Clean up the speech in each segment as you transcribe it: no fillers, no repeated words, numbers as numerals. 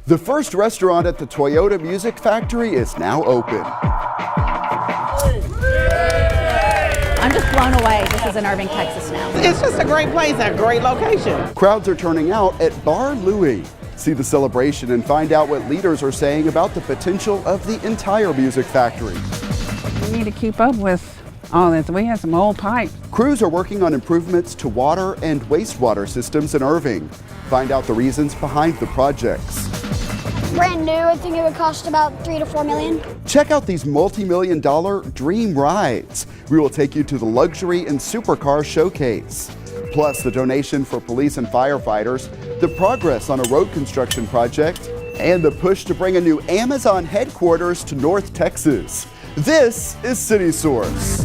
The first restaurant at the Toyota Music Factory is now open. I'm just blown away. This is in Irving, Texas now. It's just a great place, a great location. Crowds are turning out at Bar Louie. See the celebration and find out what leaders are saying about the potential of the entire music factory. We need to keep up with all this. We have some old pipe. Crews are working on improvements to water and wastewater systems in Irving. Find out the reasons behind the projects. Brand new, I think it would cost about $3 to $4 million. Check out these multi-million-dollar dream rides. We will take you to the luxury and supercar showcase. Plus the donation for police and firefighters, the progress on a road construction project, and the push to bring a new Amazon headquarters to North Texas. This is City Source.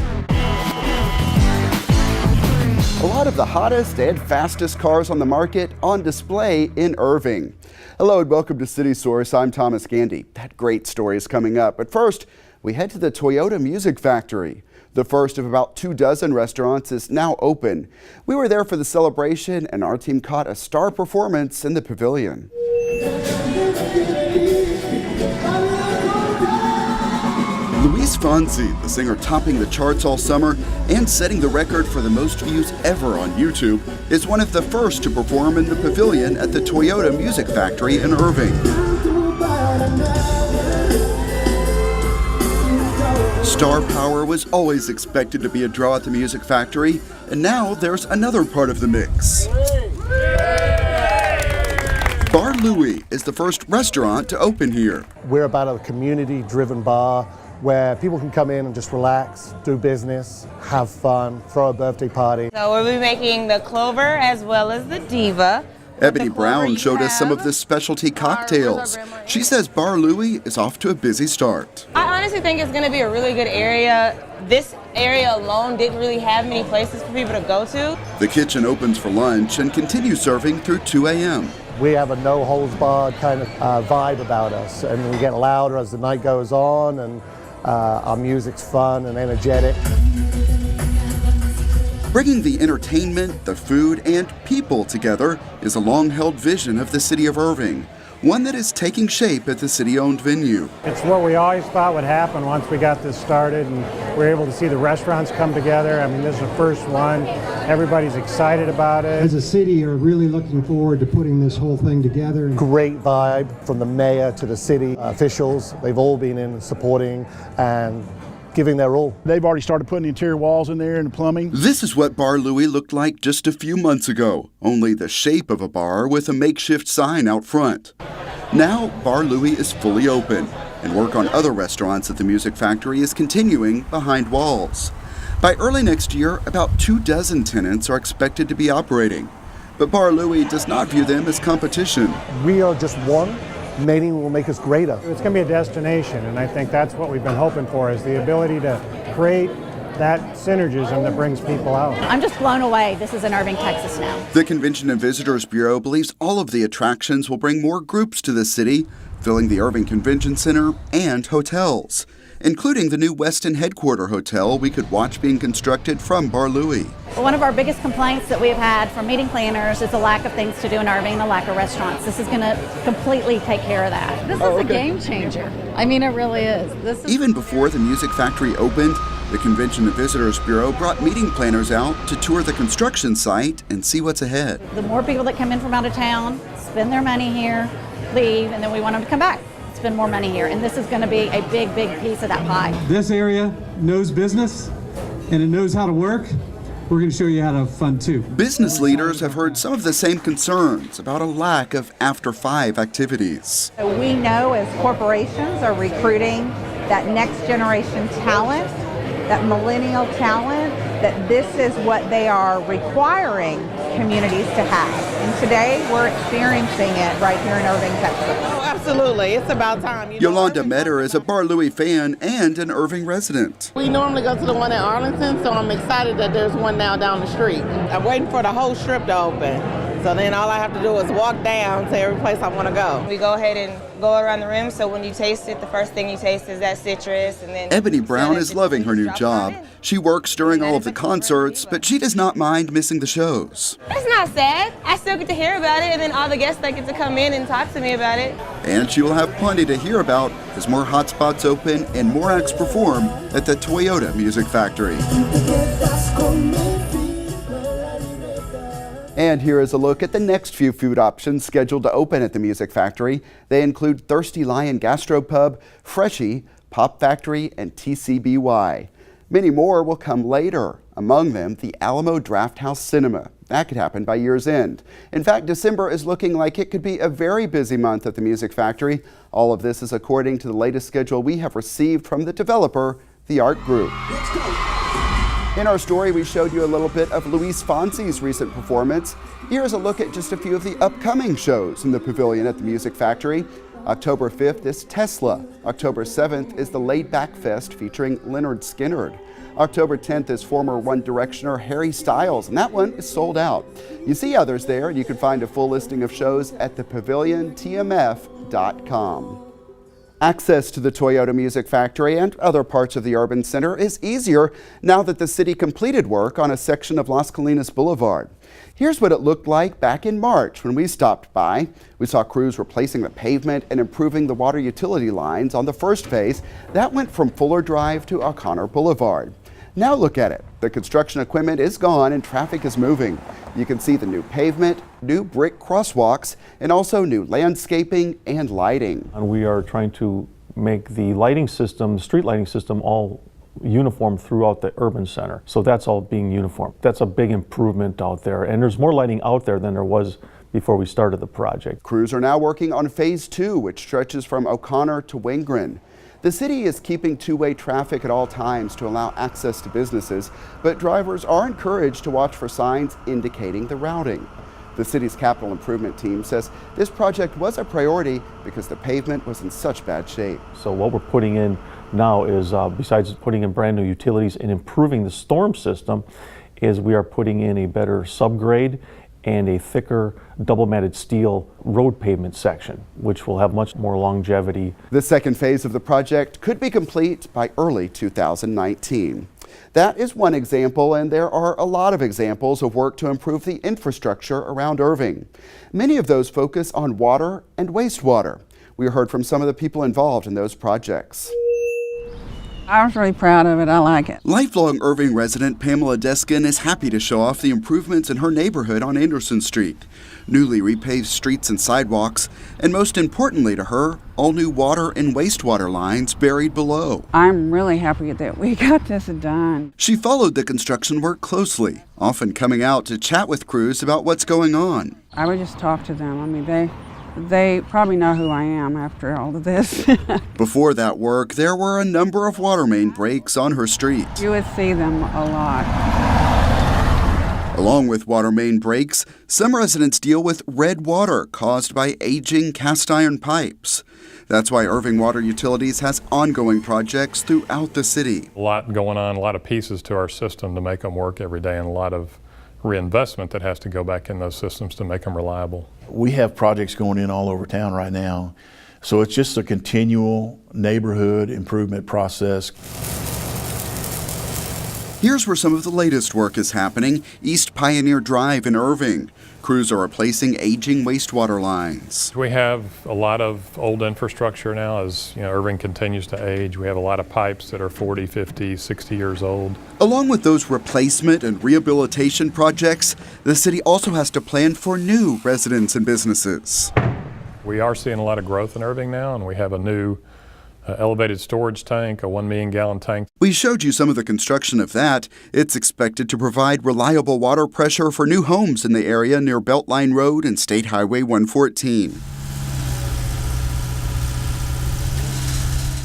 A lot of the hottest and fastest cars on the market on display in Irving. Hello and welcome to City Source. I'm Thomas Gandy. That great story is coming up. But first, we head to the Toyota Music Factory. The first of about 24 restaurants is now open. We were there for the celebration and our team caught a star performance in the pavilion. Luis Fonsi, the singer topping the charts all summer and setting the record for the most views ever on YouTube, is one of the first to perform in the pavilion at the Toyota Music Factory in Irving. Star power was always expected to be a draw at the Music Factory, and now there's another part of the mix. Bar Louie is the first restaurant to open here. We're about a community-driven bar where people can come in and just relax, do business, have fun, throw a birthday party. So we'll be making the Clover as well as the Diva. Ebony Brown showed us some of the specialty cocktails. She says Bar Louie is off to a busy start. I honestly think it's going to be a really good area. This area alone didn't really have many places for people to go to. The kitchen opens for lunch and continues serving through 2 a.m. We have a no-holds-barred kind of vibe about us, and we get louder as the night goes on, and our music's fun and energetic. Bringing the entertainment, the food, and people together is a long-held vision of the city of Irving, one that is taking shape at the city-owned venue. It's what we always thought would happen once we got this started and we're able to see the restaurants come together. I mean, this is the first one. Everybody's excited about it. As a city, you're really looking forward to putting this whole thing together. Great vibe from the mayor to the city officials. They've all been in supporting and giving their all. They've already started putting the interior walls in there and the plumbing. This is what Bar Louie looked like just a few months ago, only the shape of a bar with a makeshift sign out front. Now, Bar Louie is fully open, and work on other restaurants at the Music Factory is continuing behind walls. By early next year, about 24 tenants are expected to be operating. But Bar Louie does not view them as competition. We are just one. Many will make us greater. It's going to be a destination, and I think that's what we've been hoping for, is the ability to create that synergism that brings people out. I'm just blown away. This is in Irving, Texas now. The Convention and Visitors Bureau believes all of the attractions will bring more groups to the city, filling the Irving Convention Center and hotels, including the new Westin Headquarter Hotel we could watch being constructed from Bar Louie. One of our biggest complaints that we've had from meeting planners is the lack of things to do in Irving, the lack of restaurants. This is going to completely take care of that. This is a game changer. I mean, it really is. Even before the Music Factory opened, the Convention and Visitors Bureau brought meeting planners out to tour the construction site and see what's ahead. The more people that come in from out of town, spend their money here, leave, and then we want them to come back, spend more money here. And this is going to be a big, big piece of that pie. This area knows business and it knows how to work. We're going to show you how to have fun too. Business leaders have heard some of the same concerns about a lack of after-5 activities. We know as corporations are recruiting that next generation talent, that millennial talent, that this is what they are requiring communities to have. And today we're experiencing it right here in Irving, Texas. Oh, absolutely. It's about time. Yolanda Metter is a Bar Louie fan and an Irving resident. We normally go to the one in Arlington, so I'm excited that there's one now down the street. I'm waiting for the whole strip to open. So then all I have to do is walk down to every place I want to go. We go ahead and go around the rim, so when you taste it, the first thing you taste is that citrus. And then Ebony Brown is loving her new job. She works during all of the concerts, but she does not mind missing the shows. It's not sad. I still get to hear about it, and then all the guests that get to come in and talk to me about it. And she will have plenty to hear about as more hotspots open and more acts perform at the Toyota Music Factory. And here is a look at the next few food options scheduled to open at the Music Factory. They include Thirsty Lion Gastropub, Freshie, Pop Factory, and TCBY. Many more will come later, among them the Alamo Drafthouse Cinema. That could happen by year's end. In fact, December is looking like it could be a very busy month at the Music Factory. All of this is according to the latest schedule we have received from the developer, the Art Group. In our story, we showed you a little bit of Luis Fonsi's recent performance. Here's a look at just a few of the upcoming shows in the pavilion at the Music Factory. October 5th is Tesla. October 7th is the Laid Back Fest featuring Leonard Skinner. October 10th is former One Directioner Harry Styles, and that one is sold out. You see others there, and you can find a full listing of shows at thepaviliontmf.com. Access to the Toyota Music Factory and other parts of the urban center is easier now that the city completed work on a section of Las Colinas Boulevard. Here's what it looked like back in March when we stopped by. We saw crews replacing the pavement and improving the water utility lines on the first phase. That went from Fuller Drive to O'Connor Boulevard. Now look at it. The construction equipment is gone and traffic is moving. You can see the new pavement, new brick crosswalks, and also new landscaping and lighting. And we are trying to make the lighting system, street lighting system, all uniform throughout the urban center. So that's all being uniform. That's a big improvement out there. And there's more lighting out there than there was before we started the project. Crews are now working on phase 2, which stretches from O'Connor to Wingren. The city is keeping two-way traffic at all times to allow access to businesses, but drivers are encouraged to watch for signs indicating the routing. The city's capital improvement team says this project was a priority because the pavement was in such bad shape. So what we're putting in now is, besides putting in brand new utilities and improving the storm system, is we are putting in a better subgrade and a thicker double matted steel road pavement section, which will have much more longevity. The second phase of the project could be complete by early 2019. That is one example, and there are a lot of examples of work to improve the infrastructure around Irving. Many of those focus on water and wastewater. We heard from some of the people involved in those projects. I was really proud of it. I like it. Lifelong Irving resident Pamela Deskin is happy to show off the improvements in her neighborhood on Anderson Street. Newly repaved streets and sidewalks, and most importantly to her, all new water and wastewater lines buried below. I'm really happy that we got this done. She followed the construction work closely, often coming out to chat with crews about what's going on. I would just talk to them. I mean, they probably know who I am after all of this. Before that work, there were a number of water main breaks on her street. You would see them a lot. Along with water main breaks, some residents deal with red water caused by aging cast iron pipes. That's why Irving Water Utilities has ongoing projects throughout the city. A lot going on, a lot of pieces to our system to make them work every day, and a lot of reinvestment that has to go back in those systems to make them reliable. We have projects going in all over town right now, so it's just a continual neighborhood improvement process. Here's where some of the latest work is happening. East Pioneer Drive in Irving. Crews are replacing aging wastewater lines. We have a lot of old infrastructure now as Irving continues to age. We have a lot of pipes that are 40, 50, 60 years old. Along with those replacement and rehabilitation projects, the city also has to plan for new residents and businesses. We are seeing a lot of growth in Irving now, and we have a new elevated storage tank, a 1 million gallon tank. We showed you some of the construction of that. It's expected to provide reliable water pressure for new homes in the area near Beltline Road and State Highway 114.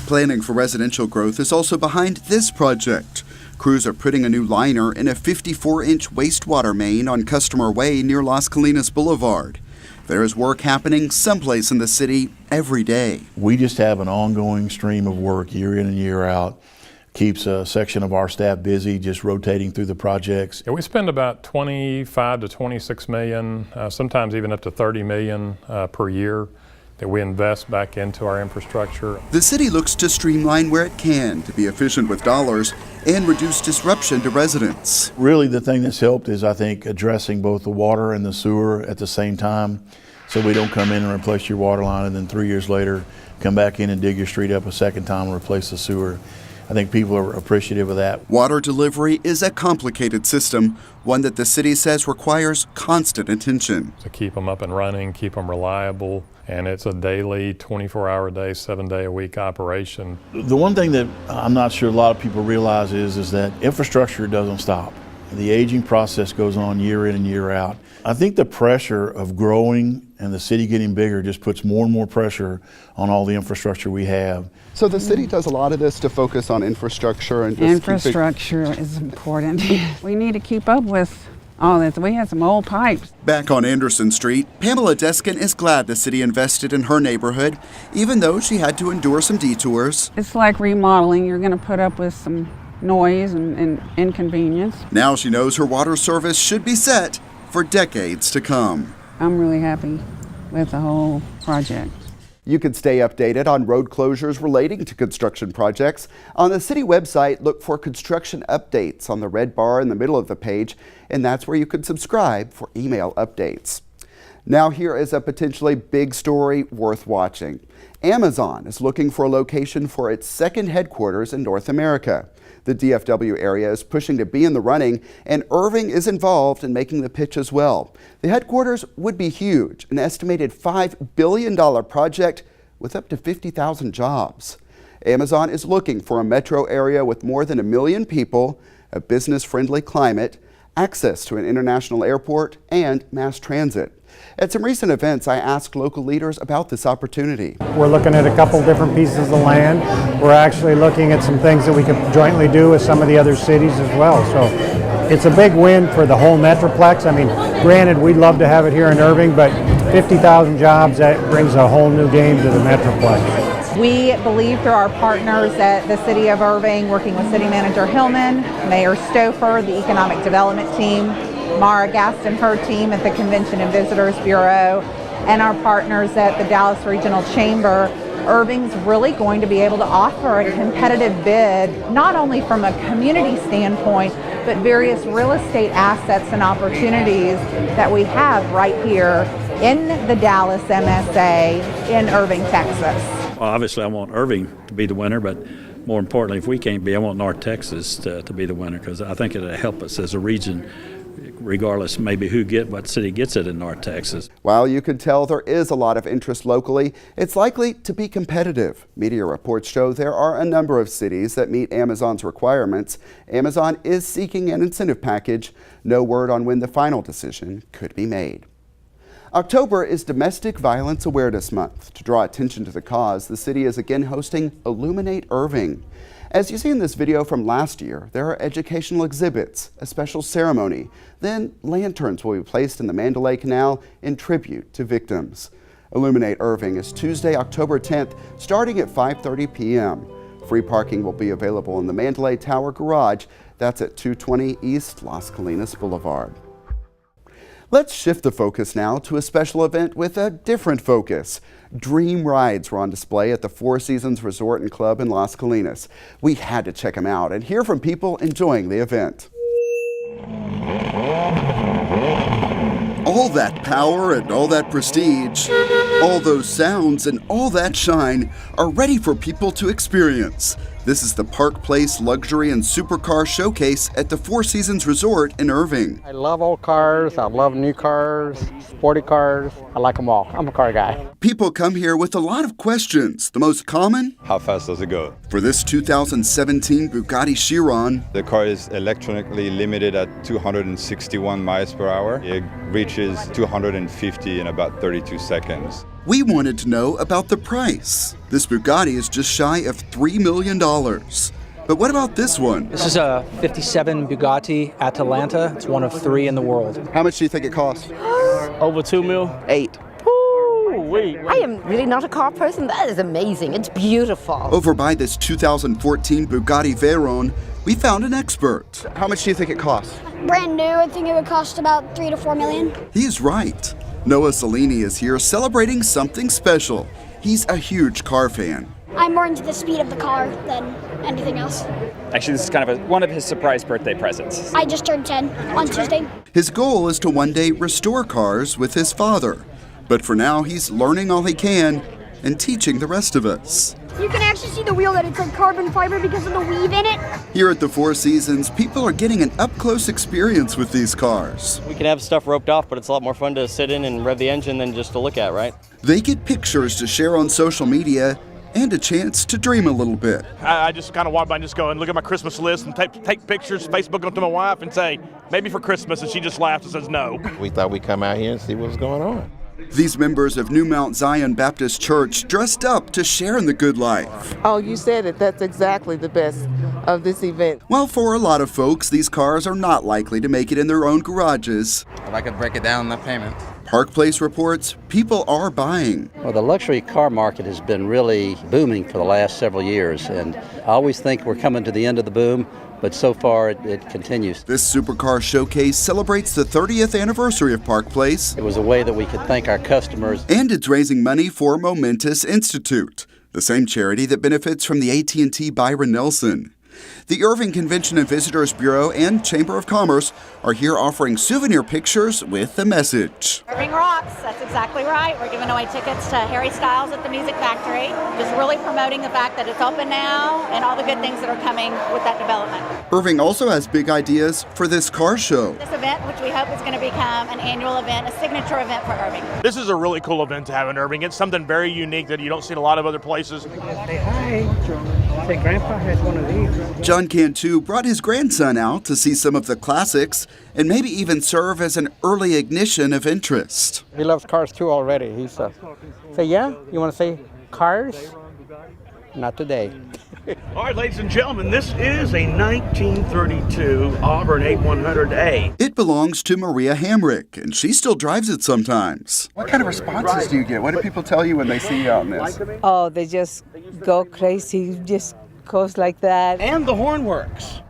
Planning for residential growth is also behind this project. Crews are putting a new liner in a 54-inch wastewater main on Customer Way near Las Colinas Boulevard. There is work happening someplace in the city every day. We just have an ongoing stream of work year in and year out keeps a section of our staff busy, just rotating through the projects. Yeah, we spend about 25 to 26 million, sometimes even up to 30 million per year that we invest back into our infrastructure. The city looks to streamline where it can to be efficient with dollars and reduce disruption to residents. Really, the thing that's helped is, I think, addressing both the water and the sewer at the same time, so we don't come in and replace your water line and then 3 years later come back in and dig your street up a second time and replace the sewer. I think people are appreciative of that. Water delivery is a complicated system, one that the city says requires constant attention. To keep them up and running, keep them reliable, and it's a daily, 24-hour-a-day, 7-day-a-week operation. The one thing that I'm not sure a lot of people realize is that infrastructure doesn't stop. The aging process goes on year in and year out. I think the pressure of growing and the city getting bigger just puts more and more pressure on all the infrastructure we have. So the city does a lot of this to focus on infrastructure and just infrastructure is important. We need to keep up with all this. We had some old pipes. Back on Anderson Street, Pamela Deskin is glad the city invested in her neighborhood, even though she had to endure some detours. It's like remodeling. You're going to put up with some noise and inconvenience. Now she knows her water service should be set for decades to come. I'm really happy with the whole project. You can stay updated on road closures relating to construction projects. On the city website, look for construction updates on the red bar in the middle of the page, and that's where you can subscribe for email updates. Now here is a potentially big story worth watching. Amazon is looking for a location for its second headquarters in North America. The DFW area is pushing to be in the running, and Irving is involved in making the pitch as well. The headquarters would be huge, an estimated $5 billion project with up to 50,000 jobs. Amazon is looking for a metro area with more than 1 million people, a business-friendly climate, access to an international airport, and mass transit. At some recent events, I asked local leaders about this opportunity. We're looking at a couple different pieces of land. We're actually looking at some things that we could jointly do with some of the other cities as well. So it's a big win for the whole Metroplex. I mean, granted, we'd love to have it here in Irving, but 50,000 jobs, that brings a whole new game to the Metroplex. We believe through our partners at the City of Irving, working with City Manager Hillman, Mayor Stouffer, the Economic Development Team, Mara Gast and her team at the Convention and Visitors Bureau, and our partners at the Dallas Regional Chamber, Irving's really going to be able to offer a competitive bid, not only from a community standpoint, but various real estate assets and opportunities that we have right here in the Dallas MSA in Irving, Texas. Well, obviously I want Irving to be the winner, but more importantly, if we can't be, I want North Texas to be the winner, because I think it'll help us as a region, regardless maybe what city gets it in North Texas. While you can tell there is a lot of interest locally, it's likely to be competitive. Media reports show there are a number of cities that meet Amazon's requirements. Amazon is seeking an incentive package. No word on when the final decision could be made. October is Domestic Violence Awareness Month. To draw attention to the cause, the city is again hosting Illuminate Irving. As you see in this video from last year, there are educational exhibits, a special ceremony, then lanterns will be placed in the Mandalay Canal in tribute to victims. Illuminate Irving is Tuesday, October 10th, starting at 5:30 p.m. Free parking will be available in the Mandalay Tower Garage. That's at 220 East Las Colinas Boulevard. Let's shift the focus now to a special event with a different focus. Dream rides were on display at the Four Seasons Resort and Club in Las Colinas. We had to check them out and hear from people enjoying the event. All that power and all that prestige, all those sounds and all that shine are ready for people to experience. This is the Park Place Luxury and Supercar Showcase at the Four Seasons Resort in Irving. I love old cars, I love new cars, sporty cars, I like them all. I'm a car guy. People come here with a lot of questions. The most common? How fast does it go? For this 2017 Bugatti Chiron, the car is electronically limited at 261 miles per hour. It reaches 250 in about 32 seconds. We wanted to know about the price. This Bugatti is just shy of $3 million. But what about this one? This is a 57 Bugatti Atalanta. It's one of 3 in the world. How much do you think it costs? Over $2 million. 8. Woo! wee. I am really not a car person. That is amazing. It's beautiful. Over by this 2014 Bugatti Veyron, we found an expert. How much do you think it costs? Brand new, I think it would cost about 3 to 4 million. He's right. Noah Cellini is here celebrating something special. He's a huge car fan. I'm more into the speed of the car than anything else. Actually, this is kind of one of his surprise birthday presents. I just turned 10 on Tuesday. His goal is to one day restore cars with his father. But for now, he's learning all he can and teaching the rest of us. You can actually see the wheel that it's like carbon fiber because of the weave in it. Here at the Four Seasons, people are getting an up-close experience with these cars. We can have stuff roped off, but it's a lot more fun to sit in and rev the engine than just to look at, right? They get pictures to share on social media and a chance to dream a little bit. I just kind of walk by and just go and look at my Christmas list and take pictures, Facebook them to my wife and say, maybe for Christmas, and she just laughs and says no. We thought we'd come out here and see what was going on. These members of New Mount Zion Baptist Church dressed up to share in the good life. Oh, you said it. That's exactly the best of this event. Well, for a lot of folks, these cars are not likely to make it in their own garages. If I could break it down in the payment. Park Place reports people are buying. Well, the luxury car market has been really booming for the last several years, and I always think we're coming to the end of the boom, but so far it continues. This supercar showcase celebrates the 30th anniversary of Park Place. It was a way that we could thank our customers. And it's raising money for Momentous Institute, the same charity that benefits from the AT&T Byron Nelson. The Irving Convention and Visitors Bureau and Chamber of Commerce are here offering souvenir pictures with a message. Irving rocks, that's exactly right. We're giving away tickets to Harry Styles at the Music Factory. Just really promoting the fact that it's open now and all the good things that are coming with that development. Irving also has big ideas for this car show. This event, which we hope is going to become an annual event, a signature event for Irving. This is a really cool event to have in Irving. It's something very unique that you don't see in a lot of other places. Say hi. Say Grandpa has one of these. John Cantu brought his grandson out to see some of the classics and maybe even serve as an early ignition of interest. He loves cars too already. He says, say, yeah? You want to say cars? Not today. All right, ladies and gentlemen, this is a 1932 Auburn 8100A. It belongs to Maria Hamrick, and she still drives it sometimes. What kind of responses do you get? What do people tell you when they see you out in this? Oh, they just go crazy, just goes like that. And the horn works.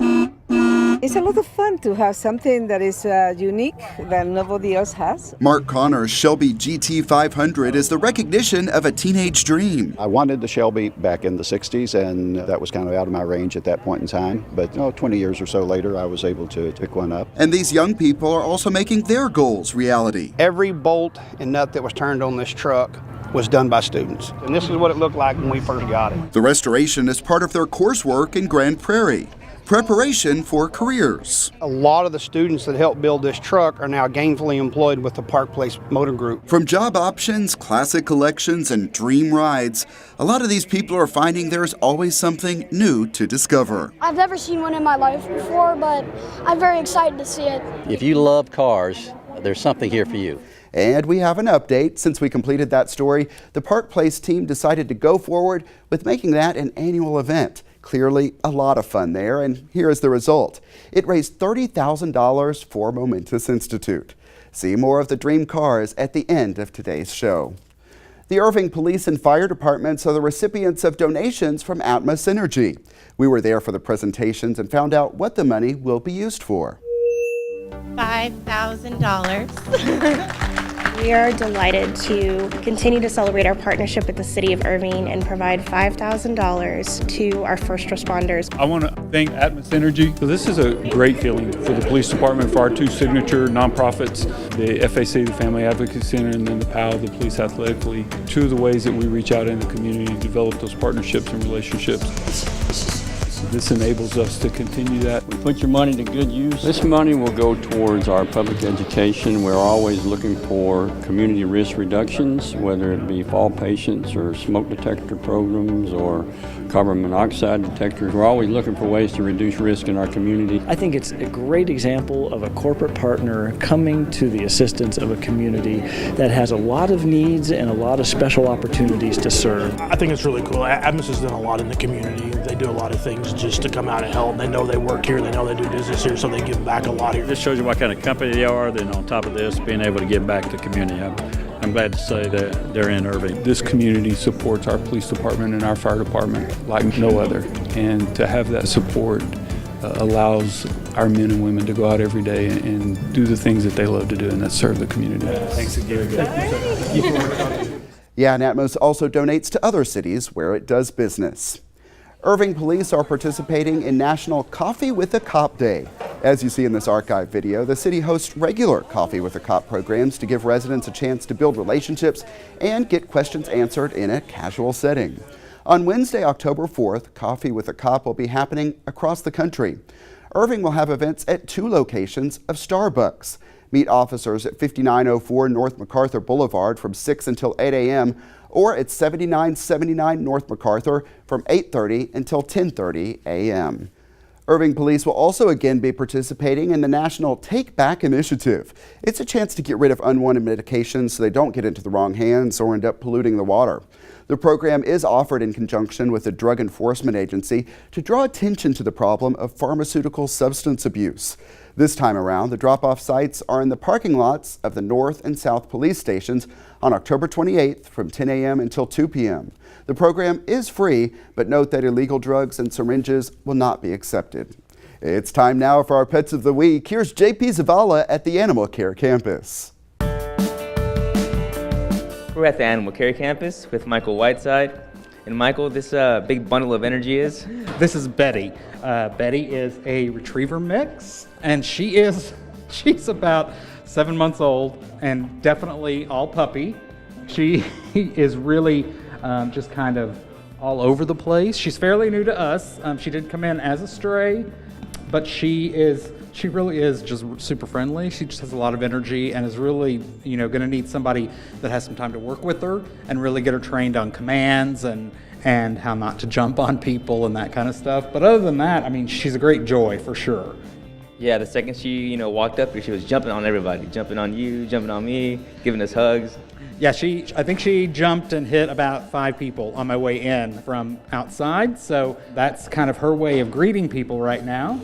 It's a lot of fun to have something that is unique that nobody else has. Mark Connor's Shelby GT500 is the recognition of a teenage dream. I wanted the Shelby back in the 60s, and that was kind of out of my range at that point in time. But 20 years or so later, I was able to pick one up. And these young people are also making their goals reality. Every bolt and nut that was turned on this truck was done by students. And this is what it looked like when we first got it. The restoration is part of their coursework in Grand Prairie. Preparation for careers. A lot of the students that helped build this truck are now gainfully employed with the Park Place Motor Group. From job options, classic collections, and dream rides, a lot of these people are finding there's always something new to discover. I've never seen one in my life before, but I'm very excited to see it. If you love cars, there's something here for you. And we have an update. Since we completed that story, the Park Place team decided to go forward with making that an annual event. Clearly a lot of fun there, and here is the result. It raised $30,000 for Momentous Institute. See more of the dream cars at the end of today's show. The Irving Police and Fire Departments are the recipients of donations from Atmos Energy. We were there for the presentations and found out what the money will be used for. $5,000. We are delighted to continue to celebrate our partnership with the City of Irving and provide $5,000 to our first responders. I want to thank Atmos Energy. So this is a great feeling for the police department, for our two signature nonprofits, the FAC, the Family Advocacy Center, and then the PAL, the Police Athletic League. Two of the ways that we reach out in the community to develop those partnerships and relationships. This enables us to continue that. We put your money to good use. This money will go towards our public education. We're always looking for community risk reductions, whether it be fall patients or smoke detector programs or carbon monoxide detectors. We're always looking for ways to reduce risk in our community. I think it's a great example of a corporate partner coming to the assistance of a community that has a lot of needs and a lot of special opportunities to serve. I think it's really cool. Atmos has done a lot in the community. They do a lot of things just to come out and help. They know they work here, they know they do business here, so they give back a lot here. This shows you what kind of company they are. Then on top of this, being able to give back to the community. I I'm glad to say that they're in Irving. This community supports our police department and our fire department like no other. And to have that support allows our men and women to go out every day and do the things that they love to do, and that's serve the community. Thanks again. Yeah, and Atmos also donates to other cities where it does business. Irving police are participating in National Coffee with a Cop Day. As you see in this archive video, the city hosts regular Coffee with a Cop programs to give residents a chance to build relationships and get questions answered in a casual setting. On Wednesday, October 4th, Coffee with a Cop will be happening across the country. Irving will have events at 2 locations of Starbucks. Meet officers at 5904 North MacArthur Boulevard from 6 until 8 a.m. or at 7979 North MacArthur from 8:30 until 10:30 a.m. Irving Police will also again be participating in the National Take Back Initiative. It's a chance to get rid of unwanted medications so they don't get into the wrong hands or end up polluting the water. The program is offered in conjunction with the Drug Enforcement Agency to draw attention to the problem of pharmaceutical substance abuse. This time around, the drop-off sites are in the parking lots of the North and South police stations on October 28th from 10 a.m. until 2 p.m. The program is free, but note that illegal drugs and syringes will not be accepted. It's time now for our Pets of the Week. Here's JP Zavala at the Animal Care Campus. We're at the Animal Care Campus with Michael Whiteside. And Michael, this big bundle of energy is? This is Betty. Betty is a retriever mix, and she's about 7 months old and definitely all puppy. She is really just kind of all over the place. She's fairly new to us. She did come in as a stray, but she really is just super friendly. She just has a lot of energy and is really, going to need somebody that has some time to work with her and really get her trained on commands and how not to jump on people and that kind of stuff. But other than that, she's a great joy for sure. Yeah, the second she, walked up here, she was jumping on everybody, jumping on you, jumping on me, giving us hugs. Yeah, I think she jumped and hit about 5 people on my way in from outside. So that's kind of her way of greeting people right now.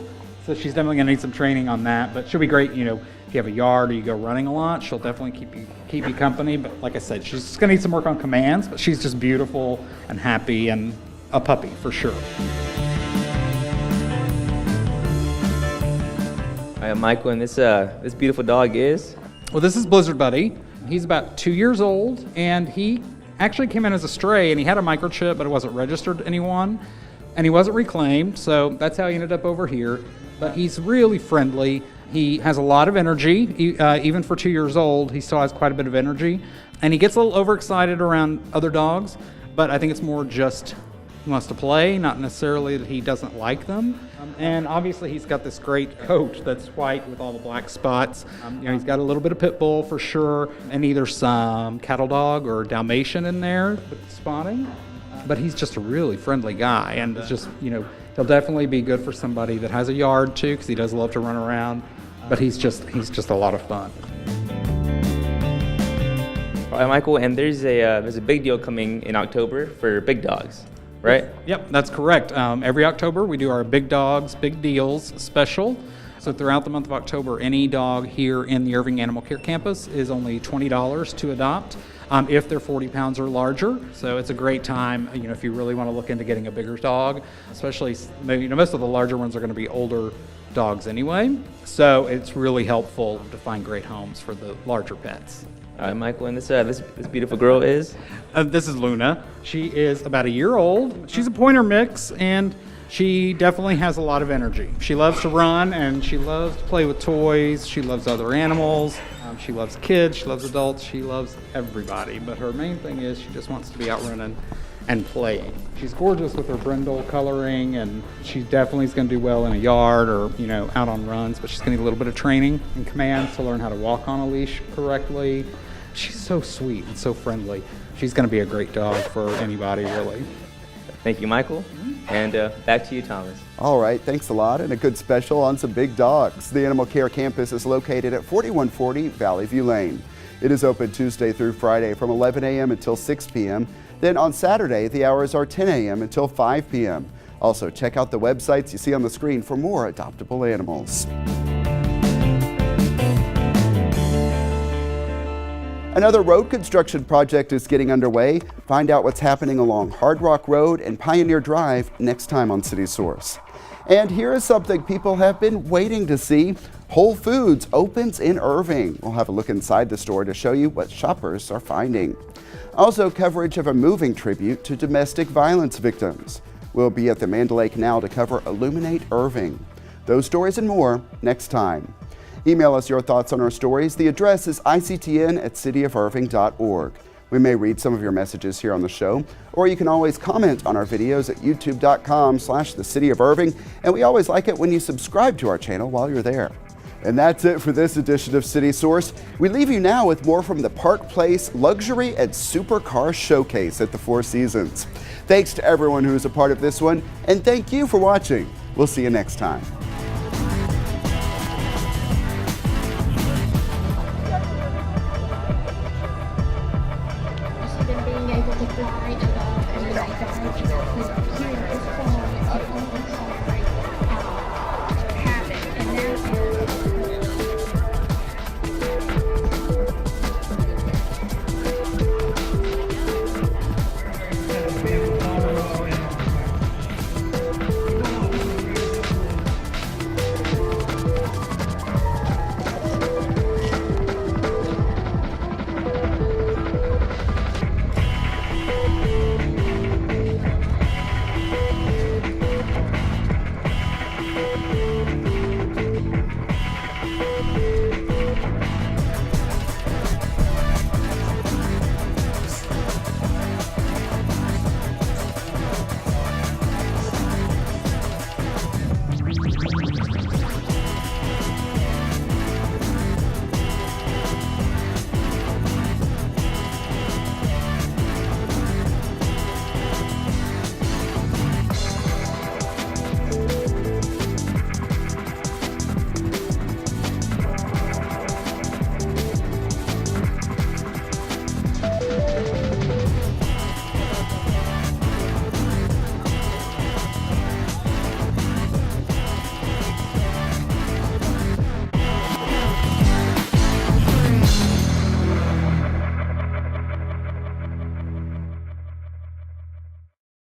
So she's definitely going to need some training on that, but she'll be great, if you have a yard or you go running a lot, she'll definitely keep you company. But like I said, she's just going to need some work on commands, but she's just beautiful and happy and a puppy for sure. All right, Michael, and this beautiful dog is? Well, this is Blizzard Buddy. He's about 2 years old, and he actually came in as a stray, and he had a microchip, but it wasn't registered to anyone, and he wasn't reclaimed, so that's how he ended up over here. But he's really friendly. He has a lot of energy. Even for 2 years old, he still has quite a bit of energy. And he gets a little overexcited around other dogs, but I think it's more just he wants to play, not necessarily that he doesn't like them. And obviously he's got this great coat that's white with all the black spots. He's got a little bit of pit bull for sure, and either some cattle dog or Dalmatian in there with spotting. But he's just a really friendly guy, and it's just, he'll definitely be good for somebody that has a yard too, because he does love to run around. But he's just a lot of fun. All right, Michael, and there's a big deal coming in October for big dogs, right? Yep, that's correct. Every October we do our Big Dogs, Big Deals special. So throughout the month of October, any dog here in the Irving Animal Care Campus is only $20 to adopt if they're 40 pounds or larger. So it's a great time, if you really want to look into getting a bigger dog, especially, most of the larger ones are going to be older dogs anyway. So it's really helpful to find great homes for the larger pets. All right, Michael, and this beautiful girl is? This is Luna. She is about a year old. She's a pointer mix, and she definitely has a lot of energy. She loves to run, and she loves to play with toys. She loves other animals. She loves kids. She loves adults. She loves everybody. But her main thing is she just wants to be out running and playing. She's gorgeous with her brindle coloring, and she definitely is going to do well in a yard or, out on runs, but she's going to need a little bit of training and commands to learn how to walk on a leash correctly. She's so sweet and so friendly. She's going to be a great dog for anybody, really. Thank you, Michael. And back to you, Thomas. All right, thanks a lot, and a good special on some big dogs. The Animal Care Campus is located at 4140 Valley View Lane. It is open Tuesday through Friday from 11 a.m. until 6 p.m. Then on Saturday, the hours are 10 a.m. until 5 p.m. Also, check out the websites you see on the screen for more adoptable animals. Another road construction project is getting underway. Find out what's happening along Hard Rock Road and Pioneer Drive next time on City Source. And here is something people have been waiting to see. Whole Foods opens in Irving. We'll have a look inside the store to show you what shoppers are finding. Also, coverage of a moving tribute to domestic violence victims. We'll be at the Mandalay Canal to cover Illuminate Irving. Those stories and more next time. Email us your thoughts on our stories. The address is ictn@cityofirving.org. We may read some of your messages here on the show, or you can always comment on our videos at youtube.com/thecityofirving, and we always like it when you subscribe to our channel while you're there. And that's it for this edition of City Source. We leave you now with more from the Park Place Luxury and Supercar Showcase at the Four Seasons. Thanks to everyone who is a part of this one, and thank you for watching. We'll see you next time.